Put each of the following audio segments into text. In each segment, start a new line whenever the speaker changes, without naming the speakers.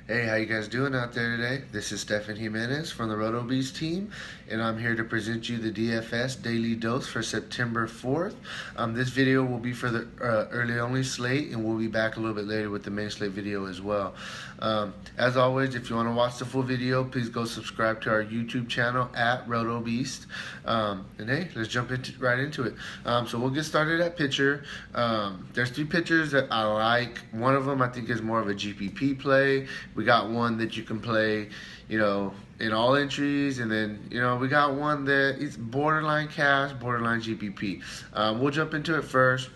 Hey, how you guys doing out there today? This is Stefan Jimenez from the Roto Beast team, and I'm here to present you the DFS Daily Dose for September 4th. This video will be for the early only slate, and we'll be back a little bit later with the main slate video as well. As always, if you want to watch the full video, please go subscribe to our YouTube channel at Roto Beast. And hey, let's jump right into it. So we'll get started at pitcher. There's three pitchers that I like. One of them I think is more of a GPP play. We got one that you can play, in all entries, and then, we got one that is borderline cash, borderline GPP. We'll jump into it first.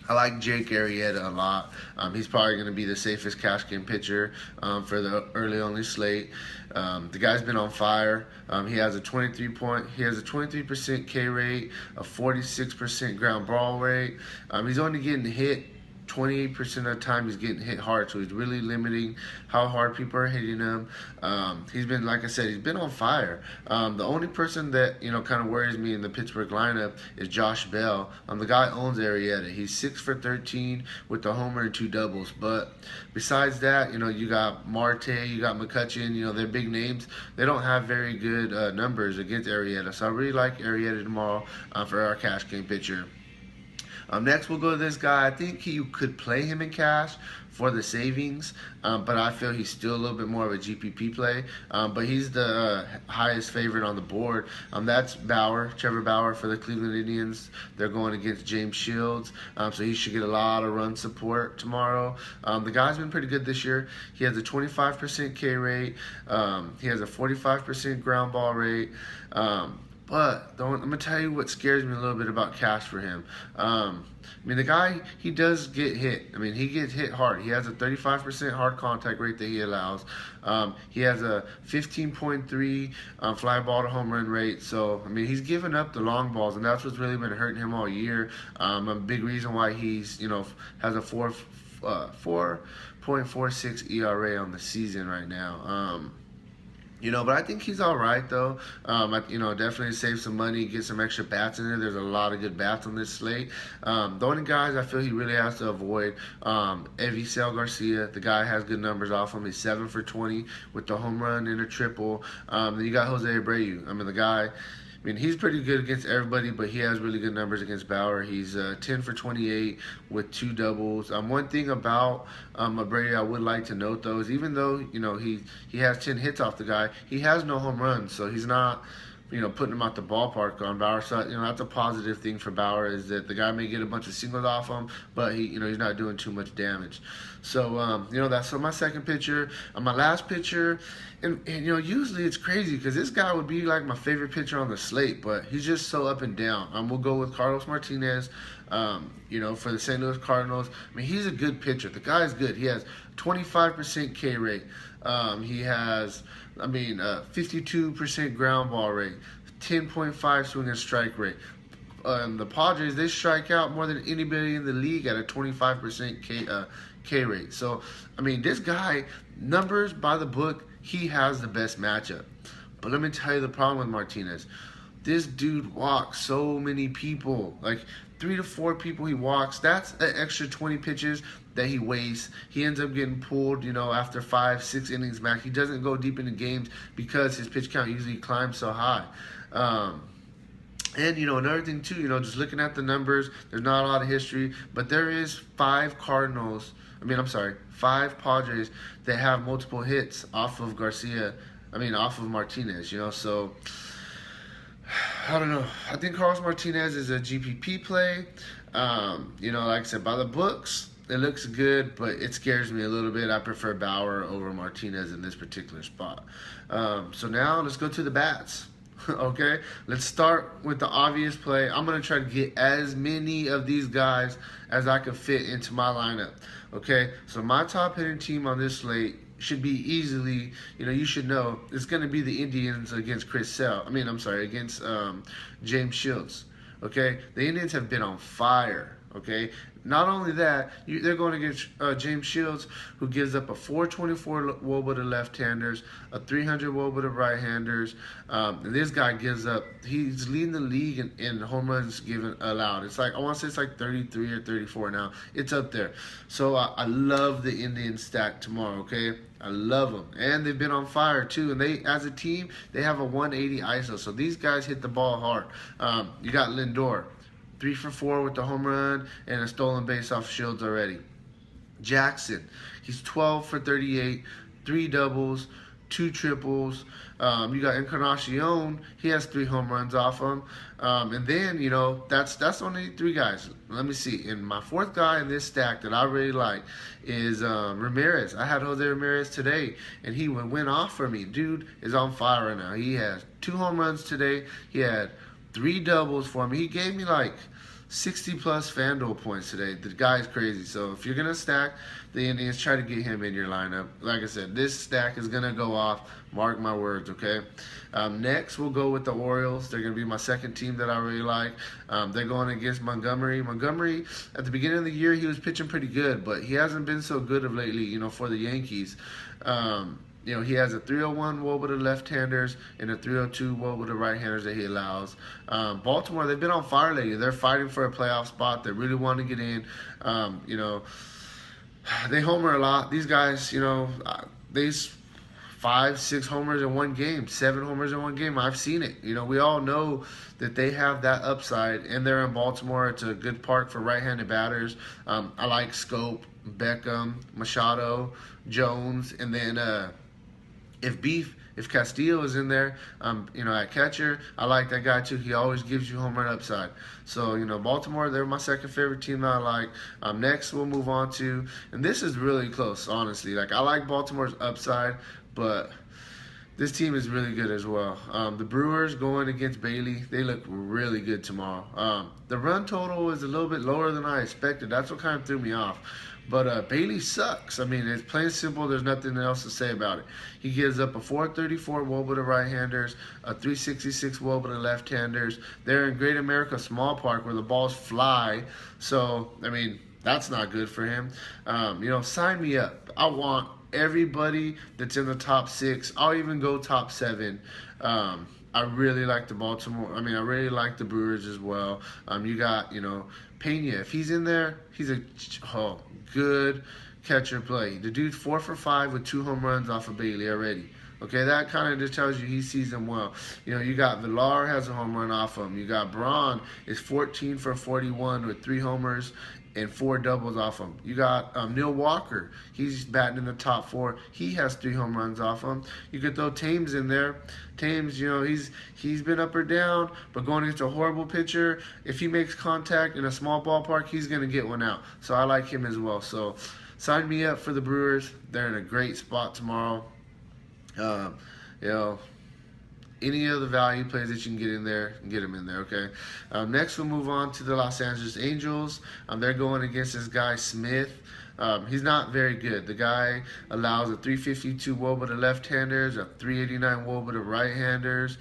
I like Jake Arrieta a lot. He's probably going to be the safest cash game pitcher for the early only slate. The guy's been on fire. He has a 23% K rate, a 46% ground ball rate. He's only getting hit 28% of the time. He's getting hit hard, so he's really limiting how hard people are hitting him. He's been, like I said, he's been on fire. The only person that kind of worries me in the Pittsburgh lineup is Josh Bell. The guy owns Arrieta. He's 6 for 13 with the homer and 2 doubles. But besides that, you got Marte, you got McCutchen. They're big names. They don't have very good numbers against Arrieta. So I really like Arrieta tomorrow for our cash game pitcher. Next, we'll go to this guy. I think you could play him in cash for the savings, but I feel he's still a little bit more of a GPP play. But he's the highest favorite on the board. That's Trevor Bauer for the Cleveland Indians. They're going against James Shields, so he should get a lot of run support tomorrow. The guy's been pretty good this year. He has a 25% K rate. He has a 45% ground ball rate. But I'm going to tell you what scares me a little bit about cash for him. The guy, he does get hit. He gets hit hard. He has a 35% hard contact rate that he allows. He has a 15.3 fly ball to home run rate. So, he's given up the long balls, and that's what's really been hurting him all year. A big reason why he's, has a 4.46 ERA on the season right now. But I think he's all right, though. Definitely save some money, get some extra bats in there. There's a lot of good bats on this slate. The only guys I feel he really has to avoid, Evisel Garcia. The guy has good numbers off him. He's 7 for 20 with the home run and a triple. Then you got Jose Abreu. The guy... he's pretty good against everybody, but he has really good numbers against Bauer. He's 10 for 28 with 2 doubles. One thing about Abreu I would like to note, though, is even though, he has 10 hits off the guy, he has no home runs, so he's not, putting him out the ballpark on Bauer. So, that's a positive thing for Bauer, is that the guy may get a bunch of singles off him, but he's not doing too much damage. So, that's my second pitcher. My last pitcher, and usually it's crazy because this guy would be like my favorite pitcher on the slate, but he's just so up and down. We'll go with Carlos Martinez, for the St. Louis Cardinals. He's a good pitcher. The guy's good. He has 25% K rate. He has, 52% ground ball rate, 10.5 swing and strike rate. The Padres, they strike out more than anybody in the league at a 25% K rate. So, this guy, numbers by the book, he has the best matchup. But let me tell you the problem with Martinez. This dude walks so many people, like 3 to 4 people he walks. That's an extra 20 pitches that he wastes. He ends up getting pulled, after 5-6 innings back. He doesn't go deep into games because his pitch count usually climbs so high. And, another thing, too, just looking at the numbers, there's not a lot of history, but there is 5 Padres that have multiple hits off of off of Martinez, so... I don't know. I think Carlos Martinez is a GPP play. Like I said, by the books, it looks good, but it scares me a little bit. I prefer Bauer over Martinez in this particular spot. So now let's go to the bats. Okay, let's start with the obvious play. I'm going to try to get as many of these guys as I can fit into my lineup. Okay, so my top hitting team on this slate should be easily, you should know, it's going to be the Indians against against James Shields. Okay, the Indians have been on fire. Okay, not only that, they're going against James Shields, who gives up a 424 WOBA to left-handers, a 300 WOBA to right-handers. And this guy gives up. He's leading the league in home runs given allowed. It's like, I want to say it's like 33 or 34 now. It's up there. So I love the Indians stack tomorrow. Okay, I love them, and they've been on fire too. And they, as a team, they have a 180 ISO. So these guys hit the ball hard. You got Lindor, 3 for 4 with the home run and a stolen base off Shields already. Jackson, he's 12 for 38, 3 doubles, 2 triples. You got Encarnacion, he has 3 home runs off him. And then, you know, that's only 3 guys. Let me see. And my 4th guy in this stack that I really like is Ramirez. I had Jose Ramirez today, and he went off for me. Dude is on fire right now. He has 2 home runs today. He had 3 doubles for me. He gave me like 60 plus Fanduel points today. The guy's crazy. So if you're going to stack the Indians, try to get him in your lineup. Like I said, this stack is going to go off. Mark my words, okay? Next, we'll go with the Orioles. They're going to be my second team that I really like. They're going against Montgomery. Montgomery, at the beginning of the year, he was pitching pretty good, but he hasn't been so good of lately, you know, for the Yankees. You know, he has a 301 WOBA to left-handers and a 302 WOBA to right-handers that he allows. Baltimore, they've been on fire lately. They're fighting for a playoff spot. They really want to get in. You know, they homer a lot. These guys, you know, these 5, 6 homers in one game, 7 homers in one game. I've seen it. You know, we all know that they have that upside, and they're in Baltimore. It's a good park for right-handed batters. I like Scope, Beckham, Machado, Jones, and then if Castillo is in there, you know, at catcher, I like that guy too. He always gives you home run upside. So, you know, Baltimore, they're my second favorite team that I like. Next, we'll move on to, and this is really close, honestly. Like, I like Baltimore's upside, but this team is really good as well. The Brewers going against Bailey, they look really good tomorrow. The run total is a little bit lower than I expected. That's what kind of threw me off. But Bailey sucks. I mean, it's plain simple. There's nothing else to say about it. He gives up a 434 WOBA to right-handers, a 366 WOBA to left-handers. They're in Great America Small Park where the balls fly. So, I mean, that's not good for him. You know, sign me up. I want everybody that's in the top 6. I'll even go top 7. I really like the Baltimore. I mean, I really like the Brewers as well. You got, you know, Pena. If he's in there, he's a good catcher play. The dude's 4 for 5 with 2 home runs off of Bailey already. Okay, that kind of just tells you he sees them well. You know, you got Villar has a home run off him. You got Braun is 14 for 41 with 3 homers and 4 doubles off him. You got Neil Walker. He's batting in the top 4. He has 3 home runs off him. You could throw Thames in there. Thames, you know, he's been up or down, but going against a horrible pitcher, if he makes contact in a small ballpark, he's going to get one out. So I like him as well. So sign me up for the Brewers. They're in a great spot tomorrow. You know, any of the value plays that you can get in there, get them in there, okay? Next, we'll move on to the Los Angeles Angels. They're going against this guy, Smith. He's not very good. The guy allows a 352 WOBA to left-handers, a 389 WOBA to right-handers.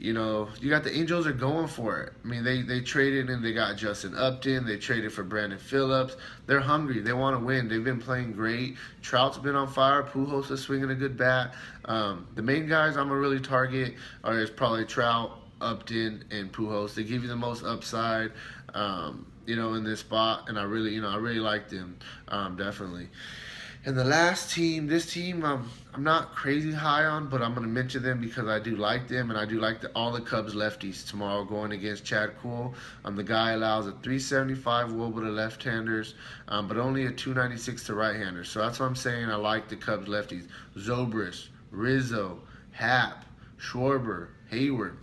You know, you got the Angels are going for it. I mean, they traded and they got Justin Upton. They traded for Brandon Phillips. They're hungry. They want to win. They've been playing great. Trout's been on fire. Pujols is swinging a good bat. The main guys I'm going to really target is probably Trout, Upton, and Pujols. They give you the most upside, you know, in this spot. And I really like them, definitely. And the last team, this team I'm not crazy high on, but I'm going to mention them because I do like them, and I do like all the Cubs lefties tomorrow going against Chad Kuhl. The guy allows a 375 WOBA to left-handers, but only a 296 to right-handers. So that's what I'm saying. I like the Cubs lefties. Zobrist, Rizzo, Happ, Schwarber, Hayward.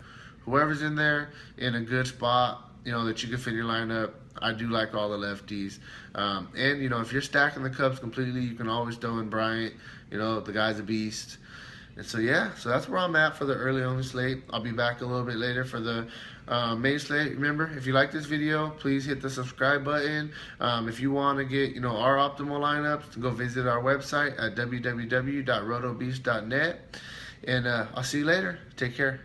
Whoever's in there in a good spot, you know, that you can fit your lineup. I do like all the lefties. And, you know, if you're stacking the Cubs completely, you can always throw in Bryant. You know, the guy's a beast. And so, yeah, so that's where I'm at for the early only slate. I'll be back a little bit later for the main slate. Remember, if you like this video, please hit the subscribe button. If you want to get, you know, our optimal lineups, go visit our website at www.rotobeast.net. And I'll see you later. Take care.